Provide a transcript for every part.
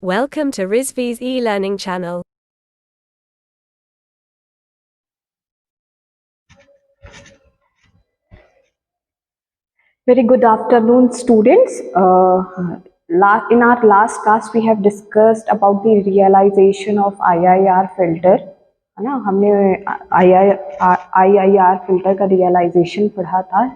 Welcome to Rizvi's e-learning channel. Very good afternoon, students. In our last class, we have discussed about the realization of IIR filter. है ना, हमने IIR filter का realisation पढ़ा था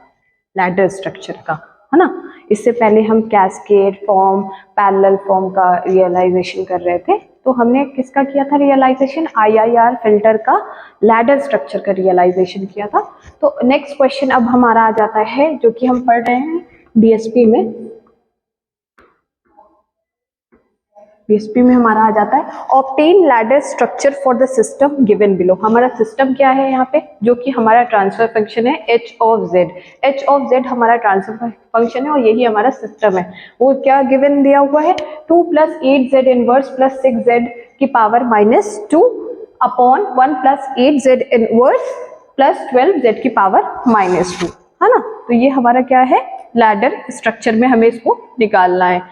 ladder structure का, है ना। इससे पहले हम कैस्केड फॉर्म, पैरेलल फॉर्म का रियलाइजेशन कर रहे थे। तो हमने किसका किया था रियलाइजेशन? IIR फिल्टर का लैडर स्ट्रक्चर का रियलाइजेशन किया था। तो नेक्स्ट क्वेश्चन अब हमारा आ जाता है जो कि हम पढ़ रहे हैं DSP में। DSP में हमारा आ जाता है obtain ladder structure for the system given below. हमारा सिस्टम क्या है यहाँ पे, जो कि हमारा ट्रांसफर फंक्शन है h of z। h of z हमारा ट्रांसफर फंक्शन है और यही हमारा सिस्टम है। वो क्या गिवन दिया हुआ है? 2 + 8z इनवर्स प्लस 6z की power -2 upon 1 + 8z inverse plus 12z की पावर -2, है ना। तो ये हमारा क्या है, लैडर स्ट्रक्चर में हमें इसको निकालना है।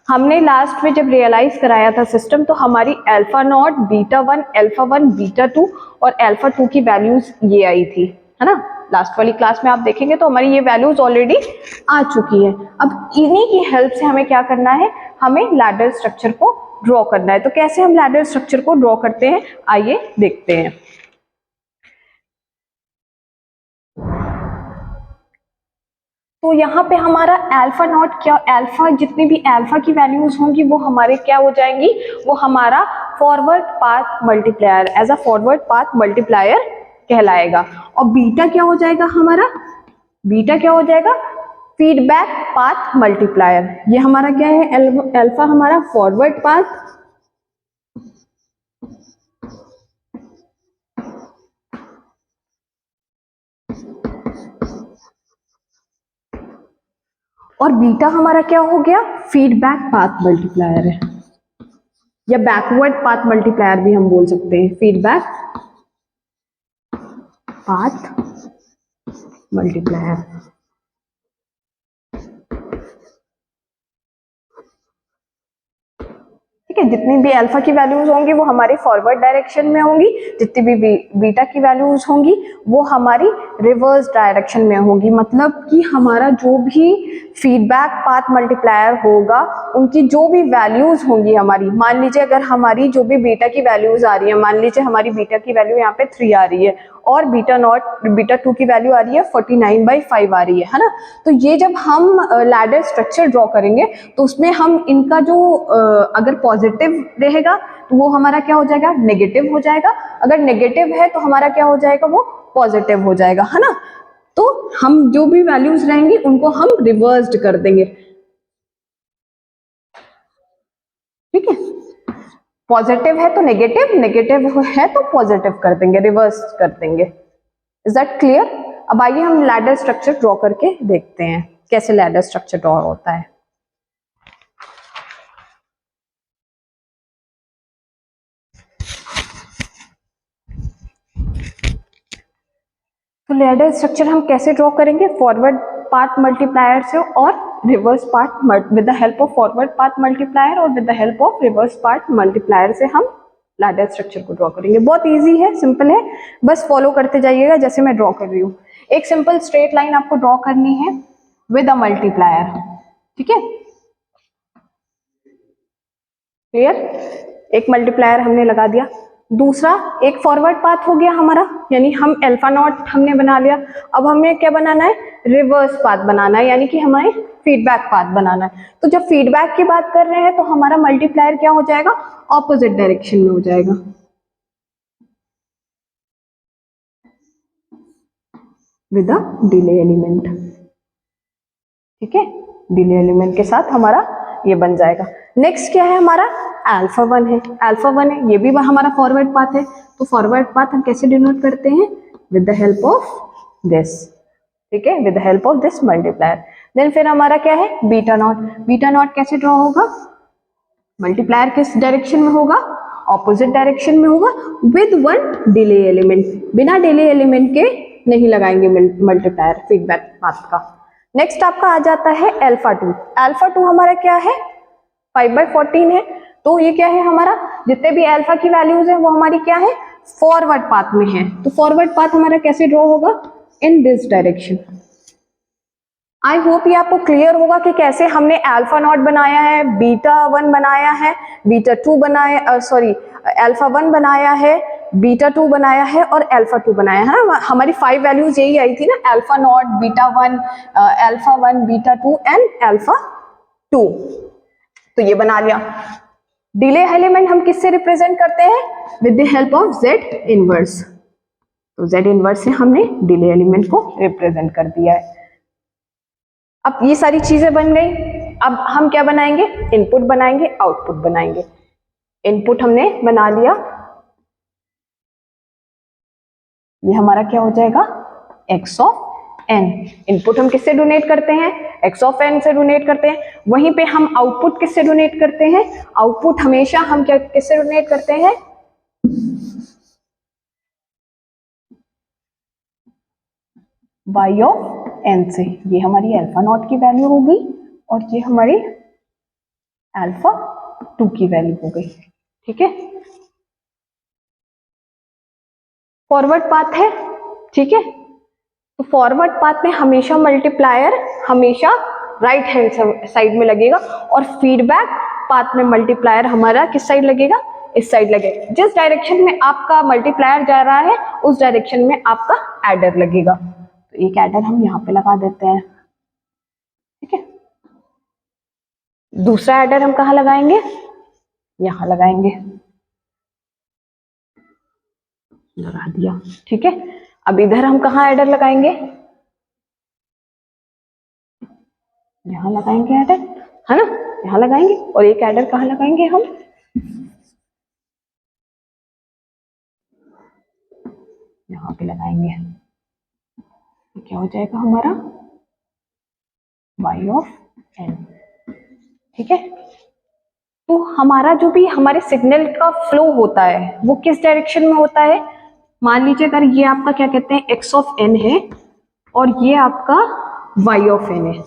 हमने लास्ट में जब रियलाइज कराया था सिस्टम, तो हमारी alpha not, beta 1, alpha 1, beta 2 और अल्फा 2 की वैल्यूज ये आई थी, है ना। लास्ट वाली क्लास में आप देखेंगे तो हमारी ये वैल्यूज ऑलरेडी आ चुकी है। अब इन्हीं की हेल्प से हमें क्या करना है, हमें लैडर स्ट्रक्चर को ड्रॉ करना है। तो कैसे हम लैडर स्ट्रक्चर को ड्रॉ करते हैं, आइए देखते हैं। तो यहाँ पे हमारा अल्फा नॉट क्या, अल्फा जितनी भी अल्फा की वैल्यूज होंगी वो हमारे क्या हो जाएंगी, वो हमारा forward path multiplier, as a forward path multiplier कहलाएगा। और बीटा क्या हो जाएगा हमारा, बीटा क्या हो जाएगा, फीडबैक पाथ मल्टीप्लायर। ये हमारा क्या है, अल्फा हमारा फॉरवर्ड पाथ और बीटा हमारा क्या हो गया, फीडबैक पाथ मल्टीप्लायर है, या बैकवर्ड पाथ मल्टीप्लायर भी हम बोल सकते हैं, फीडबैक पाथ मल्टीप्लायर। ठीक है, जितनी भी अल्फा की वैल्यूज होंगी वो हमारी फॉरवर्ड डायरेक्शन में होंगी, जितनी भी बीटा की वैल्यूज होंगी वो हमारी रिवर्स डायरेक्शन में होंगी। मतलब कि हमारा जो भी फीडबैक पाथ मल्टीप्लायर होगा, उनकी जो भी वैल्यूज होंगी हमारी, मान लीजिए अगर हमारी जो भी बीटा की वैल्यूज आ रही है, मान लीजिए हमारी बीटा की वैल्यू यहाँ पे 3 आ रही है और बीटा 2 की वैल्यू आ रही है 49/5 आ रही है ना। तो ये जब हम लैडर स्ट्रक्चर ड्रॉ करेंगे तो उसमें हम इनका जो अगर पॉजिटिव रहेगा तो वो हमारा क्या हो जाएगा, नेगेटिव हो जाएगा। अगर नेगेटिव है तो हमारा क्या हो जाएगा, वो पॉजिटिव हो जाएगा, है ना। तो हम जो भी वैल्यूज रहेंगी उनको हम रिवर्स्ड कर देंगे। ठीक है, पॉजिटिव है तो नेगेटिव, नेगेटिव है तो पॉजिटिव कर देंगे, रिवर्स कर देंगे। Is that clear? अब आइए हम लैडर स्ट्रक्चर ड्रॉ करके देखते हैं कैसे लैडर स्ट्रक्चर ड्रॉ होता है। तो लैडर स्ट्रक्चर हम कैसे ड्रॉ करेंगे, फॉरवर्ड पाथ मल्टीप्लायर से और reverse path, with the help of forward path multiplier और with the help of reverse path multiplier से हम लैडर स्ट्रक्चर को ड्रॉ करेंगे। बहुत इजी है, सिंपल है, बस फॉलो करते जाइएगा जैसे मैं ड्रॉ कर रही हूँ। एक सिंपल स्ट्रेट लाइन आपको ड्रॉ करनी है विद अ मल्टीप्लायर। ठीक है, क्लियर? एक मल्टीप्लायर हमने लगा दिया। दूसरा एक फॉरवर्ड पाथ हो गया हमारा, यानी हम अल्फा नॉट हमने बना लिया। अब हमें क्या बनाना है, रिवर्स पाथ बनाना है, यानी कि हमें फीडबैक पाथ बनाना है। तो जब फीडबैक की बात कर रहे हैं तो हमारा मल्टीप्लायर क्या हो जाएगा, ऑपोजिट डायरेक्शन में हो जाएगा, विद अ डिले एलिमेंट। ठीक है, डिले एलिमेंट के साथ हमारा ये बन जाएगा। नेक्स्ट क्या है हमारा, अल्फा 1 है, अल्फा 1 है, ये भी हमारा फॉरवर्ड पाथ है। तो फॉरवर्ड पाथ हम कैसे डिनोट करते हैं, with the help of this. ठीक है, with the help of this multiplier. Then फिर हमारा क्या है, बीटा नॉट। बीटा नॉट कैसे ड्रॉ होगा, मल्टीप्लायर किस डायरेक्शन में होगा, ऑपोजिट डायरेक्शन में होगा, विद 1 डिले एलिमेंट। बिना डिले एलिमेंट के नहीं लगाएंगे मल्टीप्लायर फीडबैक पाथ का। नेक्स्ट आपका आ जाता है अल्फा 2। अल्फा 2 हमारा क्या है, 5/14 है। तो ये क्या है हमारा, जितने भी अल्फा की वैल्यूज है वो हमारी क्या है, फॉरवर्ड पाथ में है। तो फॉरवर्ड पाथ हमारा कैसे ड्रॉ होगा, in this direction. I hope ये आपको क्लियर होगा कि कैसे हमने अल्फा नॉट बनाया है, बीटा 1 बनाया है, बीटा 2 बनाया, सॉरी अल्फा 1 बनाया है, बीटा 2 बनाया है और अल्फा 2 बनाया है ना। हमारी 5 वैल्यूज यही आई थी ना, alpha not, beta 1, alpha 1, beta 2 and alpha 2। तो ये बना लिया। डिले एलिमेंट हम किससे रिप्रेजेंट करते हैं, with the help of Z inverse. तो जेड इनवर्स से हमने डिले एलिमेंट को रिप्रेजेंट कर दिया है। अब ये सारी चीजें बन गई, अब हम क्या बनाएंगे, इनपुट बनाएंगे, आउटपुट बनाएंगे। इनपुट हमने बना लिया, ये हमारा क्या हो जाएगा, x ऑफ n। इनपुट हम किससे डोनेट करते हैं, x ऑफ n से डोनेट करते हैं। वहीं पे हम आउटपुट किससे डोनेट करते हैं, आउटपुट हमेशा हम क्या किससे डोनेट करते हैं, y ऑफ n से। ये हमारी अल्फा नॉट की वैल्यू हो गई और ये हमारी अल्फा 2 की वैल्यू हो गई। ठीक है, फॉरवर्ड पाथ है। ठीक है, तो फॉरवर्ड पाथ में हमेशा मल्टीप्लायर हमेशा राइट हैंड साइड में लगेगा और फीडबैक पाथ में मल्टीप्लायर हमारा किस साइड लगेगा, इस साइड लगेगा। जिस डायरेक्शन में आपका मल्टीप्लायर जा रहा है उस डायरेक्शन में आपका एडर लगेगा। तो एक एडर हम यहाँ पे लगा देते हैं। ठीक है, दूसरा एडर हम कहाँ लगाएंगे, यहाँ लगाएंगे, लगा दिया। ठीक है, अब इधर हम कहाँ एडर लगाएंगे, यहाँ लगाएंगे एडर, है ना, यहाँ लगाएंगे। और एक एडर कहाँ लगाएंगे हम, यहाँ पे लगाएंगे। तो क्या हो जाएगा हमारा y ऑफ n। ठीक है, तो हमारा जो भी हमारे सिग्नल का फ्लो होता है वो किस डायरेक्शन में होता है। मान लीजिए अगर ये आपका क्या कहते हैं x ऑफ n है और ये आपका y ऑफ n है,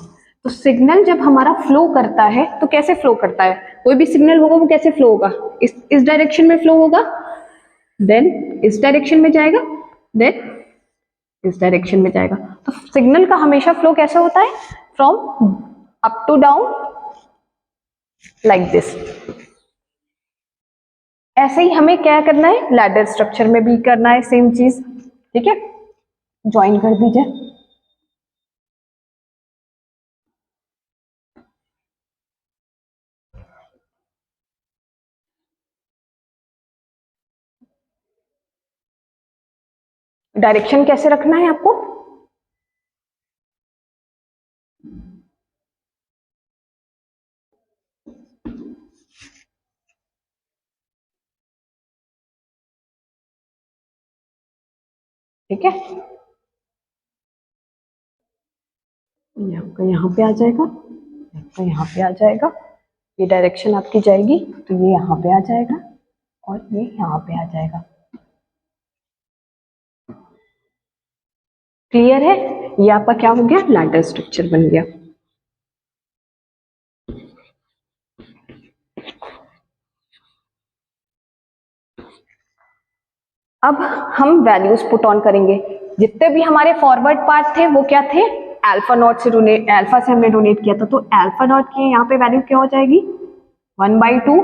तो सिग्नल जब हमारा फ्लो करता है तो कैसे फ्लो करता है, कोई भी सिग्नल होगा वो कैसे फ्लो होगा, इस डायरेक्शन में फ्लो होगा, देन इस डायरेक्शन में जाएगा, देन इस डायरेक्शन में जाएगा। तो सिग्नल का हमेशा फ्लो कैसे होता है, from up to down, like this. ऐसे ही हमें क्या करना है, लैडर स्ट्रक्चर में भी करना है सेम चीज। ठीक है, ज्वाइन कर दीजिए। डायरेक्शन कैसे रखना है आपको, ठीक है, ये आपका यहाँ पे आ जाएगा, आपका यहाँ पे आ जाएगा, ये डायरेक्शन आपकी जाएगी तो ये यहाँ पे आ जाएगा और ये यहाँ पे आ जाएगा। क्लियर है, ये आपका क्या हो गया, लैडर स्ट्रक्चर बन गया। अब हम वैल्यूज पुट ऑन करेंगे। जितने भी हमारे फॉरवर्ड पार्ट थे वो क्या थे, अल्फा नॉट से डोनेट, अल्फा से हमने डोनेट किया था, तो अल्फा नॉट की यहाँ पे वैल्यू क्या हो जाएगी 1/2,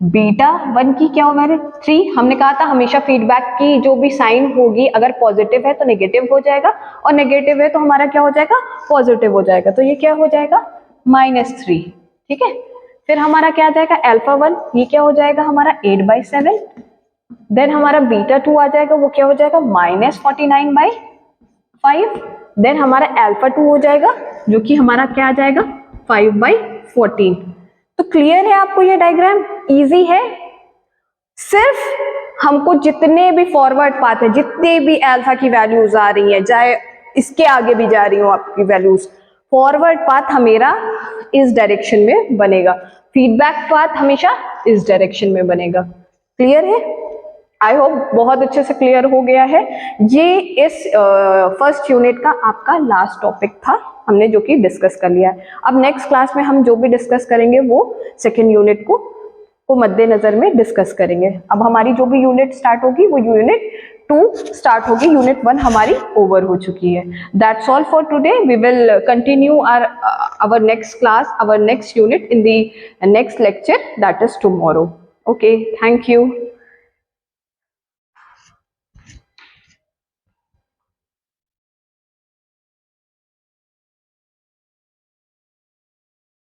बीटा 1 की क्या हो वैल्यू 3। हमने कहा था हमेशा फीडबैक की जो भी साइन होगी अगर पॉजिटिव है तो नेगेटिव हो जाएगा और नेगेटिव है तो हमारा क्या हो जाएगा, पॉजिटिव हो जाएगा। तो ये क्या हो जाएगा -3। ठीक है, फिर हमारा क्या आ जाएगा अल्फा 1, ये क्या हो जाएगा हमारा 8/7। देन हमारा बीटा 2 आ जाएगा, वो क्या हो जाएगा -49/5। देन हमारा अल्फा 2 हो जाएगा जो कि हमारा क्या आ जाएगा 5/14। तो क्लियर है आपको ये डायग्राम, इजी है। सिर्फ हमको जितने भी फॉरवर्ड पाथ है, जितने भी अल्फा की वैल्यूज आ रही है, चाहे इसके आगे भी जा रही हो आपकी वैल्यूज, फॉरवर्ड पाथ हमेरा इस डायरेक्शन में बनेगा, फीडबैक पाथ हमेशा इस डायरेक्शन में बनेगा। क्लियर है, आई होप बहुत अच्छे से क्लियर हो गया है। ये इस फर्स्ट यूनिट का आपका लास्ट टॉपिक था, हमने जो कि डिस्कस कर लिया है। अब नेक्स्ट क्लास में हम जो भी डिस्कस करेंगे वो सेकेंड यूनिट को को मद्देनजर में डिस्कस करेंगे। अब हमारी जो भी यूनिट स्टार्ट होगी वो यूनिट 2 स्टार्ट होगी, यूनिट 1 हमारी ओवर हो चुकी है। That's all for today. We will continue our next class, our next unit in the next lecture, that is tomorrow. Okay, thank you.